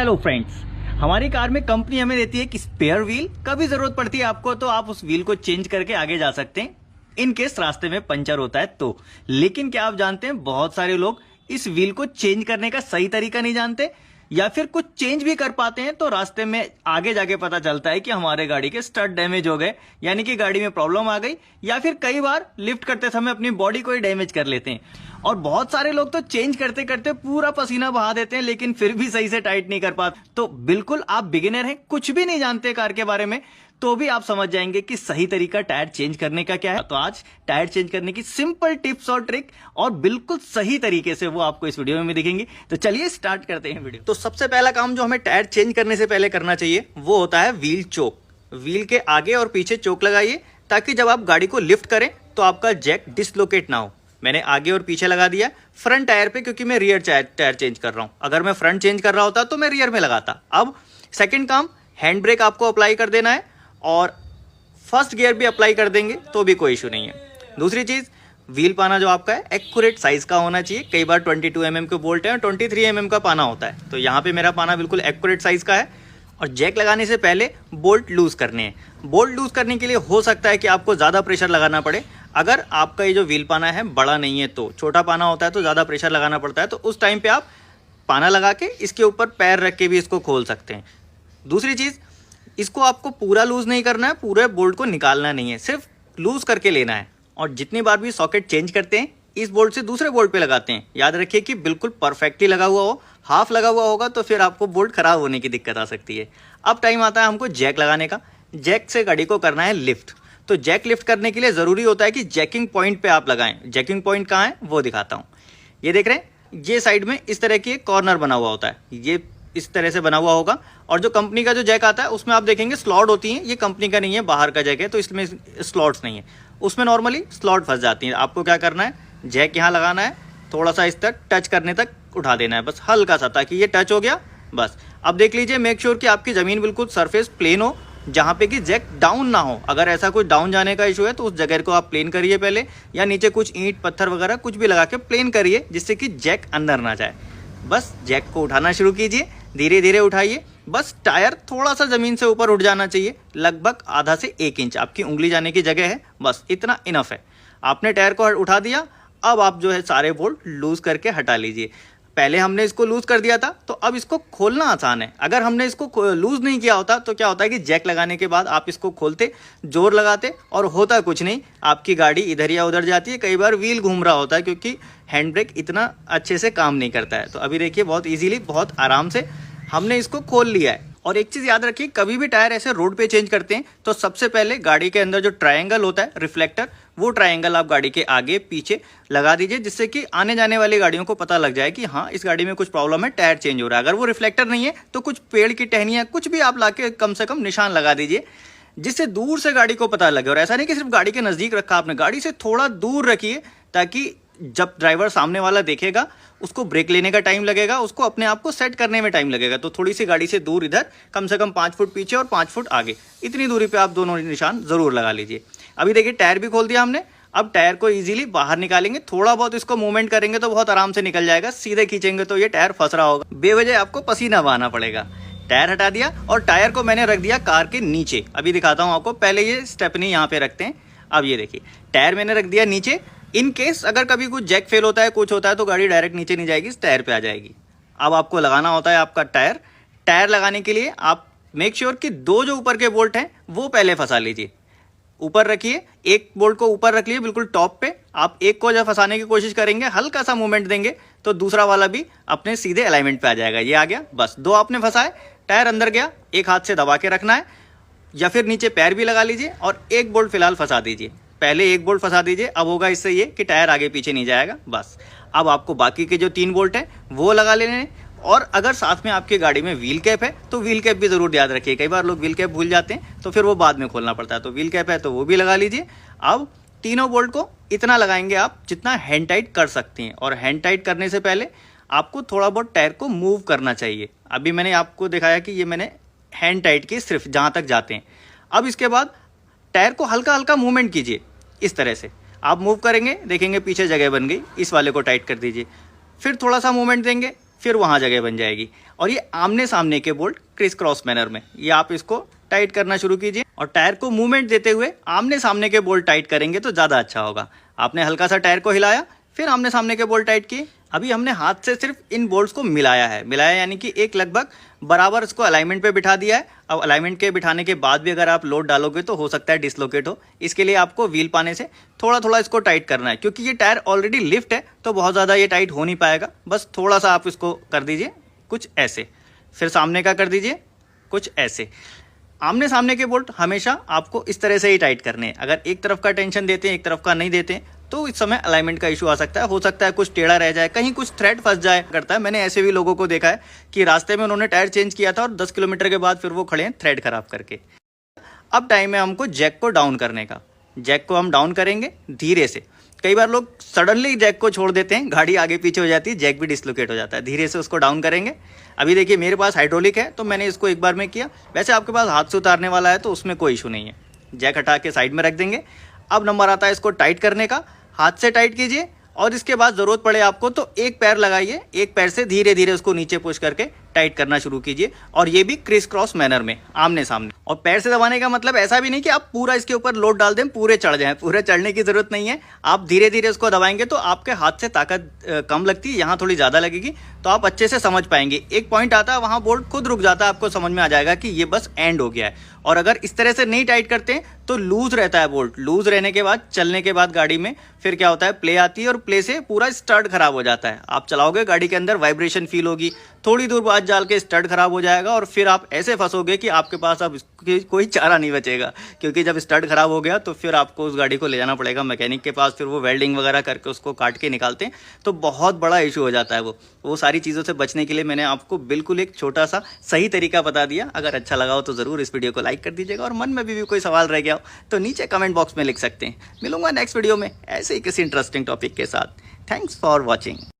Hello friends, हमारी car में company हमें देती है कि स्पेयर व्हील, कभी जरूरत पड़ती है आपको तो आप उस व्हील को चेंज करके आगे जा सकते हैं इन केस रास्ते में पंचर होता है तो। लेकिन क्या आप जानते हैं, बहुत सारे लोग इस व्हील को चेंज करने का सही तरीका नहीं जानते, या फिर कुछ चेंज भी कर पाते हैं तो रास्ते में आगे जाके पता चलता है कि हमारे गाड़ी के स्टड डैमेज हो गए, यानी कि गाड़ी में प्रॉब्लम आ गई, या फिर कई बार लिफ्ट करते समय अपनी बॉडी को ही डैमेज कर लेते हैं। और बहुत सारे लोग तो चेंज करते करते पूरा पसीना बहा देते हैं लेकिन फिर भी सही से टाइट नहीं कर पाते। तो बिल्कुल आप बिगिनर हैं, कुछ भी नहीं जानते कार के बारे में, तो भी आप समझ जाएंगे कि सही तरीका टायर चेंज करने का क्या है। तो आज टायर चेंज करने की सिंपल टिप्स और ट्रिक और बिल्कुल सही तरीके से वो आपको इस वीडियो में दिखेंगी। तो चलिए स्टार्ट करते हैं वीडियो। तो सबसे पहला काम जो हमें टायर चेंज करने से पहले करना चाहिए वो होता है व्हील चोक। व्हील के आगे और पीछे चोक लगाइए ताकि जब आप गाड़ी को लिफ्ट करें तो आपका जैक डिसलोकेट ना हो। मैंने आगे और पीछे लगा दिया फ्रंट टायर पे, क्योंकि मैं रियर टायर चेंज कर रहा हूं। अगर मैं फ्रंट चेंज कर रहा होता तो मैं रियर में लगाता। अब सेकंड काम, हैंड ब्रेक आपको अप्लाई कर देना है और फर्स्ट गियर भी अप्लाई कर देंगे तो भी कोई इशू नहीं है। दूसरी चीज, व्हील पाना जो आपका है एक्यूरेट साइज का होना चाहिए। कई बार 22 mm के बोल्ट है और 23 mm का पाना होता है, तो यहाँ पे मेरा पाना बिल्कुल एक्यूरेट साइज का है। और जैक लगाने से पहले बोल्ट लूज करने हैं। बोल्ट लूज करने के लिए हो सकता है कि आपको ज़्यादा प्रेशर लगाना पड़े। अगर आपका ये जो व्हील पाना है बड़ा नहीं है, तो छोटा पाना होता है तो ज़्यादा प्रेशर लगाना पड़ता है, तो उस टाइम पे आप पाना लगा के इसके ऊपर पैर रख के भी इसको खोल सकते हैं। दूसरी चीज़, इसको आपको पूरा लूज नहीं करना है, पूरे बोल्ट को निकालना नहीं है, सिर्फ लूज करके लेना है। और जितनी बार भी सॉकेट चेंज करते हैं इस बोल्ट से दूसरे बोल्ट पे लगाते हैं, याद रखिए कि बिल्कुल परफेक्टली लगा हुआ हो। हाफ लगा हुआ होगा तो फिर आपको बोल्ट खराब होने की दिक्कत आ सकती है। अब टाइम आता है हमको जैक लगाने का। जैक से गाड़ी को करना है लिफ्ट। तो जैक लिफ्ट करने के लिए ज़रूरी होता है कि जैकिंग पॉइंट पे आप लगाएं। जैकिंग पॉइंट कहाँ है वो दिखाता हूँ। ये देख रहे हैं, ये साइड में इस तरह की एक कॉर्नर बना हुआ होता है, ये इस तरह से बना हुआ होगा। और जो कंपनी का जो जैक आता है उसमें आप देखेंगे स्लॉट होती हैं। ये कंपनी का नहीं है, बाहर का जैक है, तो इसमें स्लॉट्स नहीं है। उसमें नॉर्मली स्लॉट फंस जाती हैं। आपको क्या करना है, जैक यहाँ लगाना है, थोड़ा सा इस तक टच करने तक उठा देना है, बस हल्का सा, ताकि ये टच हो गया बस। अब देख लीजिए, मेक श्योर कि आपकी ज़मीन बिल्कुल सरफेस प्लेन हो, जहाँ पे कि जैक डाउन ना हो। अगर ऐसा कुछ डाउन जाने का इशू है तो उस जगह को आप प्लेन करिए पहले, या नीचे कुछ ईंट पत्थर वगैरह कुछ भी लगा के प्लेन करिए, जिससे कि जैक अंदर ना जाए। बस जैक को उठाना शुरू कीजिए, धीरे धीरे उठाइए। बस टायर थोड़ा सा ज़मीन से ऊपर उठ जाना चाहिए, लगभग आधा से 1 इंच आपकी उंगली जाने की जगह है, बस इतना इनफ है। आपने टायर को उठा दिया। अब आप जो है सारे बोल्ट लूज करके हटा लीजिए। पहले हमने इसको लूज कर दिया था तो अब इसको खोलना आसान है। अगर हमने इसको लूज नहीं किया होता तो क्या होता है कि जैक लगाने के बाद आप इसको खोलते, जोर लगाते और होता कुछ नहीं, आपकी गाड़ी इधर या उधर जाती है। कई बार व्हील घूम रहा होता है क्योंकि हैंड ब्रेक इतना अच्छे से काम नहीं करता है। तो अभी देखिए, बहुत ईजीली, बहुत आराम से हमने इसको खोल लिया है। और एक चीज़ याद रखिए, कभी भी टायर ऐसे रोड पे चेंज करते हैं तो सबसे पहले गाड़ी के अंदर जो ट्रायंगल होता है रिफ्लेक्टर, वो ट्रायंगल आप गाड़ी के आगे पीछे लगा दीजिए, जिससे कि आने जाने वाली गाड़ियों को पता लग जाए कि हाँ, इस गाड़ी में कुछ प्रॉब्लम है, टायर चेंज हो रहा है। अगर वो रिफ्लेक्टर नहीं है तो कुछ पेड़ की टहनियाँ कुछ भी आप लाके कम से कम निशान लगा दीजिए, जिससे दूर से गाड़ी को पता लगे। और ऐसा नहीं कि सिर्फ गाड़ी के नज़दीक रखा आपने, गाड़ी से थोड़ा दूर रखिए, ताकि जब ड्राइवर सामने वाला देखेगा उसको ब्रेक लेने का टाइम लगेगा, उसको अपने आप को सेट करने में टाइम लगेगा। तो थोड़ी सी गाड़ी से दूर, इधर कम से कम 5 फुट पीछे और 5 फुट आगे, इतनी दूरी पे आप दोनों निशान ज़रूर लगा लीजिए। अभी देखिए, टायर भी खोल दिया हमने। अब टायर को इजीली बाहर निकालेंगे, थोड़ा बहुत इसको मूवमेंट करेंगे तो बहुत आराम से निकल जाएगा। सीधे खींचेंगे तो ये टायर फंस रहा होगा, बेवजह आपको पसीना बहाना पड़ेगा। टायर हटा दिया और टायर को मैंने रख दिया कार के नीचे। अभी दिखाता हूँ आपको, पहले ये स्टेपनी यहाँ पे रखते हैं। अब ये देखिए, टायर मैंने रख दिया नीचे। इन केस अगर कभी कुछ जैक फेल होता है, कुछ होता है, तो गाड़ी डायरेक्ट नीचे नहीं जाएगी, इस टायर पे आ जाएगी। अब आपको लगाना होता है आपका टायर। टायर लगाने के लिए आप मेक श्योर कि 2 जो ऊपर के बोल्ट हैं वो पहले फंसा लीजिए। ऊपर रखिए, एक बोल्ट को ऊपर रख लिए बिल्कुल टॉप पे। आप एक को जब फंसाने की कोशिश करेंगे, हल्का सा मूवमेंट देंगे तो दूसरा वाला भी अपने सीधे अलाइनमेंट पे आ जाएगा। ये आ गया, बस 2 आपने फंसाए, टायर अंदर गया, एक हाथ से दबा के रखना है, या फिर नीचे पैर भी लगा लीजिए और एक बोल्ट फिलहाल फंसा दीजिए। पहले एक बोल्ट फंसा दीजिए, अब होगा इससे ये कि टायर आगे पीछे नहीं जाएगा। बस अब आपको बाकी के जो 3 बोल्ट हैं वो लगा लेने हैं। और अगर साथ में आपकी गाड़ी में व्हील कैप है तो व्हील कैप भी ज़रूर याद रखिए। कई बार लोग व्हील कैप भूल जाते हैं तो फिर वो बाद में खोलना पड़ता है, तो व्हील कैप है तो वो भी लगा लीजिए। अब तीनों बोल्ट को इतना लगाएंगे आप जितना हैंड टाइट कर सकती हैं। और हैंड टाइट करने से पहले आपको थोड़ा बहुत टायर को मूव करना चाहिए। अभी मैंने आपको दिखाया कि ये मैंने हैंड टाइट की सिर्फ जहाँ तक जाते हैं। अब इसके बाद टायर को हल्का हल्का मूवमेंट कीजिए, इस तरह से आप मूव करेंगे, देखेंगे पीछे जगह बन गई, इस वाले को टाइट कर दीजिए। फिर थोड़ा सा मूवमेंट देंगे, फिर वहाँ जगह बन जाएगी। और ये आमने सामने के बोल्ट क्रिस क्रॉस मैनर में, ये आप इसको टाइट करना शुरू कीजिए और टायर को मूवमेंट देते हुए आमने सामने के बोल्ट टाइट करेंगे तो ज़्यादा अच्छा होगा। आपने हल्का सा टायर को हिलाया, फिर आमने सामने के बोल्ट टाइट किए। अभी हमने हाथ से सिर्फ इन बोल्ट्स को मिलाया यानी कि एक लगभग बराबर इसको अलाइनमेंट पे बिठा दिया है। अब अलाइनमेंट के बिठाने के बाद भी अगर आप लोड डालोगे तो हो सकता है डिसलोकेट हो। इसके लिए आपको व्हील पाने से थोड़ा थोड़ा इसको टाइट करना है, क्योंकि ये टायर ऑलरेडी लिफ्ट है तो बहुत ज़्यादा ये टाइट हो नहीं पाएगा। बस थोड़ा सा आप इसको कर दीजिए कुछ ऐसे, फिर सामने का कर दीजिए कुछ ऐसे। आमने सामने के बोल्ट हमेशा आपको इस तरह से ही टाइट करने हैं। अगर एक तरफ का टेंशन देते हैं एक तरफ का नहीं देते हैं तो इस समय अलाइनमेंट का इशू आ सकता है। हो सकता है कुछ टेढ़ा रह जाए, कहीं कुछ थ्रेड फंस जाए करता है। मैंने ऐसे भी लोगों को देखा है कि रास्ते में उन्होंने टायर चेंज किया था और 10 किलोमीटर के बाद फिर वो खड़े हैं थ्रेड खराब करके। अब टाइम है हमको जैक को डाउन करने का। जैक को हम डाउन करेंगे धीरे से। कई बार लोग सडनली जैक को छोड़ देते हैं, गाड़ी आगे पीछे हो जाती है, जैक भी डिसलोकेट हो जाता है। धीरे से उसको डाउन करेंगे। अभी देखिए मेरे पास हाइड्रोलिक है तो मैंने इसको एक बार में किया। वैसे आपके पास हाथ से उतारने वाला है तो उसमें कोई इशू नहीं है। जैक हटा के साइड में रख देंगे। अब नंबर आता है इसको टाइट करने का। हाथ से टाइट कीजिए और इसके बाद ज़रूरत पड़े आपको तो एक पैर लगाइए, एक पैर से धीरे धीरे उसको नीचे पुश करके टाइट करना शुरू कीजिए। और ये भी क्रिस क्रॉस मैनर में आमने सामने। और पैर से दबाने का मतलब ऐसा भी नहीं कि आप पूरा इसके ऊपर लोड डाल दें पूरे चढ़ जाएं, पूरे चढ़ने की ज़रूरत नहीं है। आप धीरे धीरे उसको दबाएंगे तो आपके हाथ से ताकत कम लगती है, यहाँ थोड़ी ज़्यादा लगेगी तो आप अच्छे से समझ पाएंगे। एक पॉइंट आता है वहाँ बोल्ट खुद रुक जाता है, आपको समझ में आ जाएगा कि ये बस एंड हो गया है। और अगर इस तरह से नहीं टाइट करते हैं तो लूज रहता है बोल्ट। लूज रहने के बाद चलने के बाद गाड़ी में फिर क्या होता है, प्ले आती है और प्ले से पूरा स्टड खराब हो जाता है। आप चलाओगे गाड़ी के अंदर वाइब्रेशन फील होगी, थोड़ी दूर बाद जाल के स्टड खराब हो जाएगा और फिर आप ऐसे फंसोगे कि आपके पास अब कोई चारा नहीं बचेगा। क्योंकि जब स्टड खराब हो गया तो फिर आपको उस गाड़ी को ले जाना पड़ेगा मैकेनिक के पास, फिर वो वेल्डिंग वगैरह करके उसको काट के निकालते हैं तो बहुत बड़ा इशू हो जाता है। वो सारी चीज़ों से बचने के लिए मैंने आपको बिल्कुल एक छोटा सा सही तरीका बता दिया। अगर अच्छा लगा हो तो ज़रूर इस वीडियो को लाइक कर दीजिएगा और मन में भी कोई सवाल रह गया हो तो नीचे कमेंट बॉक्स में लिख सकते हैं। मिलूंगा नेक्स्ट वीडियो में ऐसे ही किसी इंटरेस्टिंग टॉपिक के साथ। Thanks for watching.